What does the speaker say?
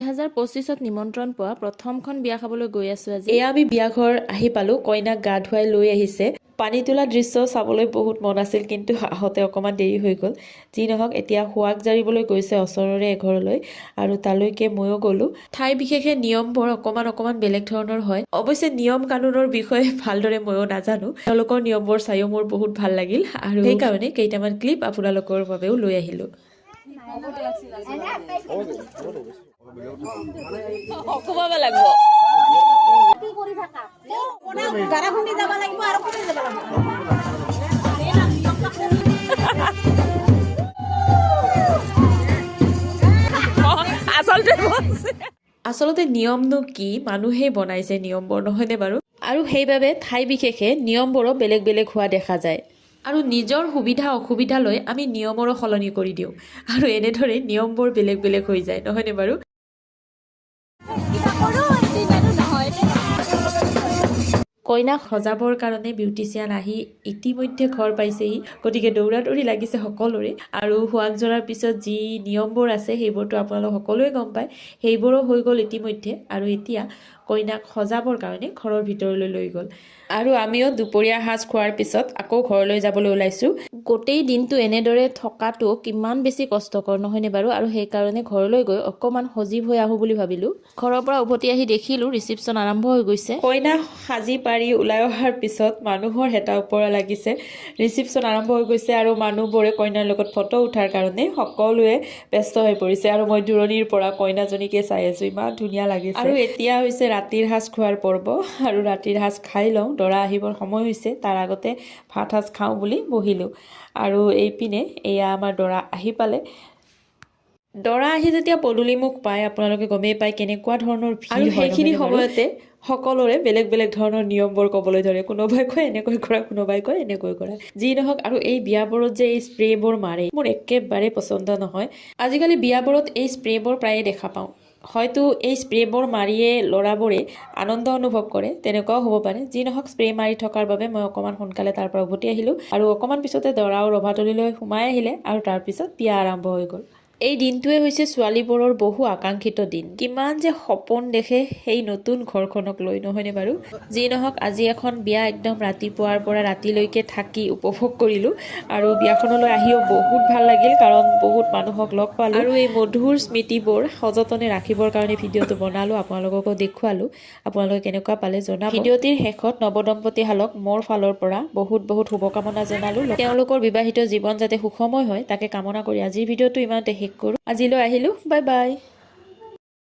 2025ত নিমন্ত্ৰণ পোৱা প্ৰথমখন বিয়া খাবলৈ গৈ আছো আজি। এয়া আমি বিয়া ঘৰ আহি পালো। কইনাক গা ধুৱাই লৈ আহিছে। পানী তোলা দৃশ্য চাবলৈ বহুত মন আছিল, কিন্তু আহোঁতে অকণমান দেৰি হৈ গ'ল। যি নহওক, এতিয়া সুৱাগ জাৰিবলৈ গৈছে ওচৰৰে এঘৰলৈ, আৰু তালৈকে ময়ো গ'লো। ঠাই বিশেষে নিয়মবোৰ অকণমান বেলেগ ধৰণৰ হয়। অৱশ্যে নিয়ম কানুনৰ বিষয়ে ভালদৰে ময়ো নাজানো। তেওঁলোকৰ নিয়মবোৰ চাইও মোৰ বহুত ভাল লাগিল, আৰু সেইকাৰণে কেইটামান ক্লিপ আপোনালোকৰ বাবেও লৈ আহিলোঁ। খুৱাব লাগিব। আচলতে নিয়মনো কি? মানুহেই বনাইছে নিয়মবোৰ, নহয়নে বাৰু? আৰু সেইবাবে ঠাই বিশেষে নিয়মবোৰো বেলেগ বেলেগ হোৱা দেখা যায়। আৰু নিজৰ সুবিধা অসুবিধা লৈ আমি নিয়মৰো সলনি কৰি দিওঁ, আৰু এনেদৰে নিয়মবোৰ বেলেগ বেলেগ হৈ যায়, নহয়নে বাৰু? কইনাক সজাবৰ কাৰণে বিউটিচিয়ান আহি ইতিমধ্যে ঘৰ পাইছেহি, গতিকে দৌৰা-দৌৰি লাগিছে সকলোৰে। আৰু সুৱাগ জৰাৰ পিছত যি নিয়মবোৰ আছে সেইবোৰতো আপোনালোক সকলোৱে গম পায়। সেইবোৰো হৈ গ'ল ইতিমধ্যে, আৰু এতিয়া কইনাক সজাবৰ কাৰণে ঘৰৰ ভিতৰলৈ লৈ গ'ল। আৰু আমিও দুপৰীয়া সাজ খোৱাৰ পিছত আকৌ ঘৰলৈ যাবলৈ ওলাইছোঁ। গোটেই দিনটো এনেদৰে থকাটো কিমান বেছি কষ্টকৰ, নহয়নে বাৰু? আৰু সেইকাৰণে ঘৰলৈ গৈ অকণমান সজীৱ হৈ আহোঁ বুলি ভাবিলোঁ। ঘৰৰ পৰা উভতি আহি দেখিলোঁ ৰিচিপশ্যন আৰম্ভ হৈ গৈছে। কইনা সাজি পাৰি ওলাই অহাৰ পিছত মানুহৰ হেতা ওপৰা লাগিছে। ৰিচিপশ্যন আৰম্ভ হৈ গৈছে, আৰু মানুহবোৰে কইনাৰ লগত ফটো উঠাৰ কাৰণে সকলোৱে ব্যস্ত হৈ পৰিছে। আৰু মই দূৰণিৰ পৰা কইনাজনীকে চাই আছোঁ, ইমান ধুনীয়া লাগিছে। আৰু এতিয়া হৈছে ৰাতিৰ সাজ খোৱাৰ পৰ্ব, আৰু ৰাতিৰ সাজ খাই লওঁ। দৰা আহিবৰ সময় হৈছে, তাৰ আগতে ভাত সাজ খাওঁ বুলি বহিলোঁ। আৰু এইপিনে এয়া আমাৰ দৰা আহি পালে। দৰা আহি যেতিয়া পদূলিমুখ পায়, আপোনালোকে গমেই পায় কেনেকুৱা ধৰণৰ ভিৰ হয়। আৰু সেইখিনি সময়তে সকলোৰে বেলেগ বেলেগ ধৰণৰ নিয়মবোৰ ক'বলৈ ধৰে। কোনোবাই কয় এনেকৈ কৰা, কোনোবাই কয় এনেকৈ কৰা। যি নহওক, আৰু এই বিয়াবোৰত যে এই স্প্ৰেবোৰ মাৰে, মোৰ একেবাৰে পচন্দ নহয়। আজিকালি বিয়াবোৰত এই স্প্ৰেবোৰ প্ৰায়ে দেখা পাওঁ। হয়তো এই স্প্ৰেবোৰ মাৰিয়ে ল'ৰাবোৰে আনন্দ অনুভৱ কৰে, তেনেকুৱাও হ'ব পাৰে। যি নহওক, স্প্ৰে মাৰি থকাৰ বাবে মই অকণমান সোনকালে তাৰ পৰা উভতি আহিলোঁ। আৰু অকণমান পিছতে দৰাও ৰভাতলিলৈ সোমাই আহিলে, আৰু তাৰপিছত বিয়া আৰম্ভ হৈ গ'ল। এই দিনটোৱে হৈছে ছোৱালীবোৰৰ বহু আকাংক্ষিত দিন। কিমান যে সপোন দেখে সেই নতুন ঘৰখনক লৈ, নহয়নে বাৰু? যি নহওক, আজি এখন বিয়া একদম ৰাতিপুৱাৰ পৰা ৰাতিলৈকে থাকি উপভোগ কৰিলোঁ। আৰু বিয়াখনলৈ আহিও বহুত ভাল লাগিল, কাৰণ বহুত মানুহক লগ পালোঁ। আৰু এই মধুৰ স্মৃতিবোৰ সযতনে ৰাখিবৰ কাৰণে ভিডিঅ'টো বনালোঁ, আপোনালোককো দেখুৱালোঁ। আপোনালোকে কেনেকুৱা পালে জনাব। ভিডিঅ'টিৰ শেষত নৱদম্পতীহালক মোৰ ফালৰ পৰা বহুত বহুত শুভকামনা জনালোঁ। তেওঁলোকৰ বিবাহিত জীৱন যাতে সুখময় হয়, তাকে কামনা কৰি আজিৰ ভিডিঅ'টো ইমানতে শেষ কৰোঁ। আজিলৈ আহিলোঁ, বাই বাই।